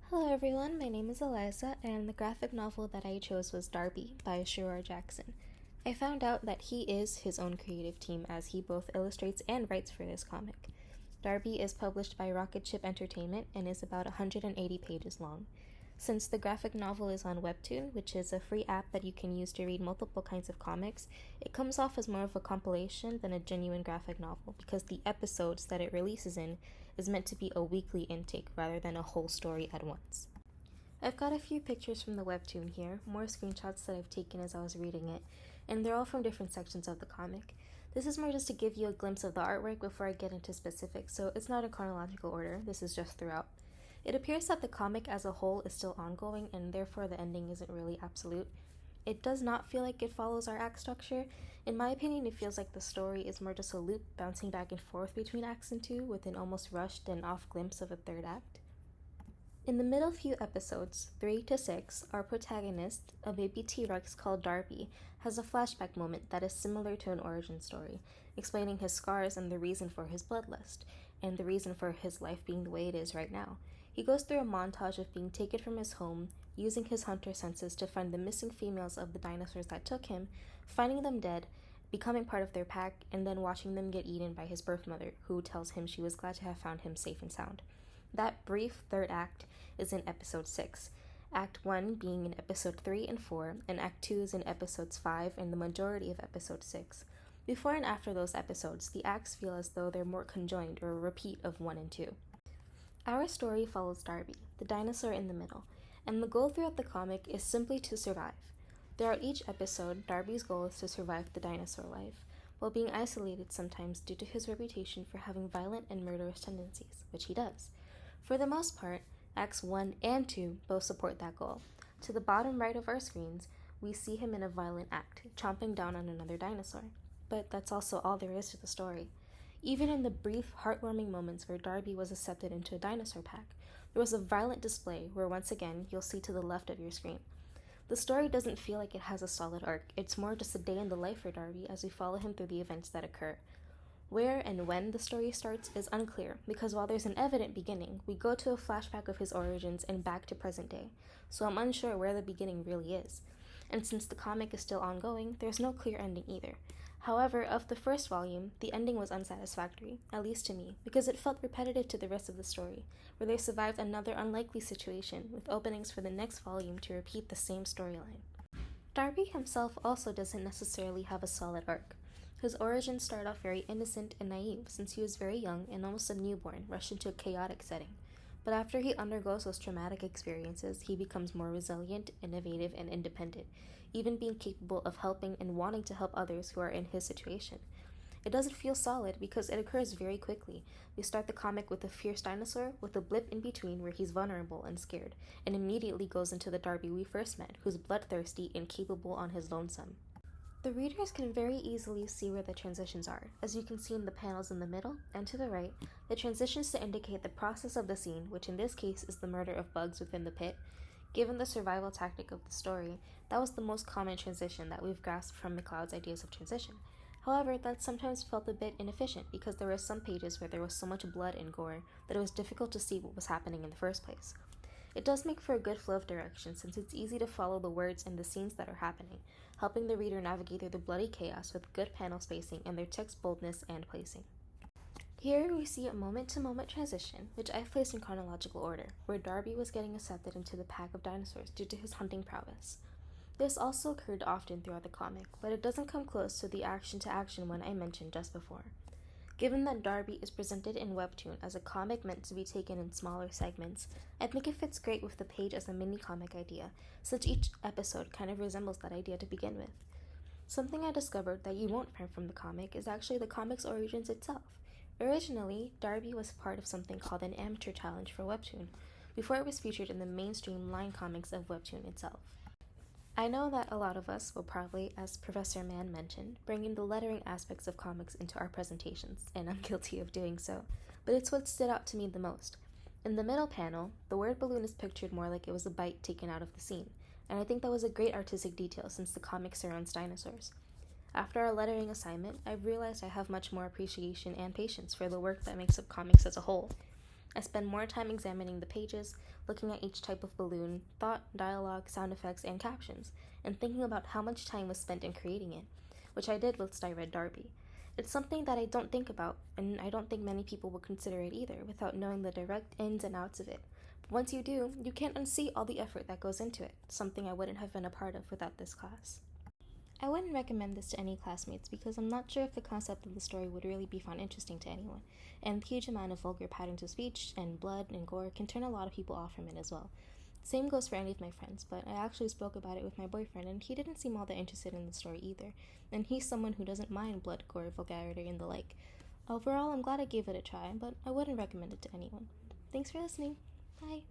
Hello everyone, my name is Eliza, and the graphic novel that I chose was Darbi by Shiror Jackson. I found out that he is his own creative team as he both illustrates and writes for this comic. Darbi is published by Rocket Ship Entertainment and is about 180 pages long. Since the graphic novel is on Webtoon, which is a free app that you can use to read multiple kinds of comics, it comes off as more of a compilation than a genuine graphic novel because the episodes that it releases in is meant to be a weekly intake rather than a whole story at once. I've got a few pictures from the webtoon here, more screenshots that I've taken as I was reading it, and they're all from different sections of the comic. This is more just to give you a glimpse of the artwork before I get into specifics, so it's not in chronological order, this is just throughout. It appears that the comic as a whole is still ongoing, and therefore the ending isn't really absolute. It does not feel like it follows our act structure. In my opinion, it feels like the story is more just a loop bouncing back and forth between acts and two, with an almost rushed and off glimpse of a third act. In the middle few episodes, 3 to 6, our protagonist, a baby T-Rex called Darbi, has a flashback moment that is similar to an origin story, explaining his scars and the reason for his bloodlust, and the reason for his life being the way it is right now. He goes through a montage of being taken from his home, using his hunter senses to find the missing females of the dinosaurs that took him, finding them dead, becoming part of their pack, and then watching them get eaten by his birth mother, who tells him she was glad to have found him safe and sound. That brief third act is in episode 6, Act 1 being in episode 3 and 4, and Act 2 is in episodes 5 and the majority of episode 6. Before and after those episodes, the acts feel as though they're more conjoined or a repeat of 1 and 2. Our story follows Darbi, the dinosaur in the middle, and the goal throughout the comic is simply to survive. Throughout each episode, Darbi's goal is to survive the dinosaur life, while being isolated sometimes due to his reputation for having violent and murderous tendencies, which he does. For the most part, Acts 1 and 2 both support that goal. To the bottom right of our screens, we see him in a violent act, chomping down on another dinosaur. But that's also all there is to the story. Even in the brief, heartwarming moments where Darbi was accepted into a dinosaur pack, there was a violent display where once again you'll see to the left of your screen. The story doesn't feel like it has a solid arc, it's more just a day in the life for Darbi as we follow him through the events that occur. Where and when the story starts is unclear, because while there's an evident beginning, we go to a flashback of his origins and back to present day, so I'm unsure where the beginning really is. And since the comic is still ongoing, there's no clear ending either. However, of the first volume, the ending was unsatisfactory, at least to me, because it felt repetitive to the rest of the story, where they survived another unlikely situation, with openings for the next volume to repeat the same storyline. Darbi himself also doesn't necessarily have a solid arc. His origins start off very innocent and naive, since he was very young and almost a newborn, rushed into a chaotic setting. But after he undergoes those traumatic experiences, he becomes more resilient, innovative, and independent, even being capable of helping and wanting to help others who are in his situation. It doesn't feel solid because it occurs very quickly. We start the comic with a fierce dinosaur, with a blip in between where he's vulnerable and scared, and immediately goes into the Darbi we first met, who's bloodthirsty and capable on his lonesome. The readers can very easily see where the transitions are, as you can see in the panels in the middle and to the right, the transitions to indicate the process of the scene, which in this case is the murder of bugs within the pit. Given the survival tactic of the story, that was the most common transition that we've grasped from McLeod's ideas of transition. However, that sometimes felt a bit inefficient because there were some pages where there was so much blood and gore that it was difficult to see what was happening in the first place. It does make for a good flow of direction since it's easy to follow the words and the scenes that are happening, helping the reader navigate through the bloody chaos with good panel spacing and their text boldness and placing. Here we see a moment-to-moment transition, which I've placed in chronological order, where Darbi was getting accepted into the pack of dinosaurs due to his hunting prowess. This also occurred often throughout the comic, but it doesn't come close to the action-to-action one I mentioned just before. Given that Darbi is presented in Webtoon as a comic meant to be taken in smaller segments, I think it fits great with the page as a mini-comic idea, since each episode kind of resembles that idea to begin with. Something I discovered that you won't find from the comic is actually the comic's origins itself. Originally, Darbi was part of something called an amateur challenge for Webtoon, before it was featured in the mainstream line comics of Webtoon itself. I know that a lot of us will probably, as Professor Mann mentioned, bring in the lettering aspects of comics into our presentations, and I'm guilty of doing so, but it's what stood out to me the most. In the middle panel, the word balloon is pictured more like it was a bite taken out of the scene, and I think that was a great artistic detail since the comic surrounds dinosaurs. After our lettering assignment, I've realized I have much more appreciation and patience for the work that makes up comics as a whole. I spend more time examining the pages, looking at each type of balloon, thought, dialogue, sound effects, and captions, and thinking about how much time was spent in creating it, which I did whilst I read Darbi. It's something that I don't think about, and I don't think many people would consider it either without knowing the direct ins and outs of it. But once you do, you can't unsee all the effort that goes into it, something I wouldn't have been a part of without this class. I wouldn't recommend this to any classmates because I'm not sure if the concept of the story would really be found interesting to anyone, and the huge amount of vulgar patterns of speech and blood and gore can turn a lot of people off from it as well. Same goes for any of my friends, but I actually spoke about it with my boyfriend and he didn't seem all that interested in the story either, and he's someone who doesn't mind blood, gore, vulgarity, and the like. Overall, I'm glad I gave it a try, but I wouldn't recommend it to anyone. Thanks for listening. Bye.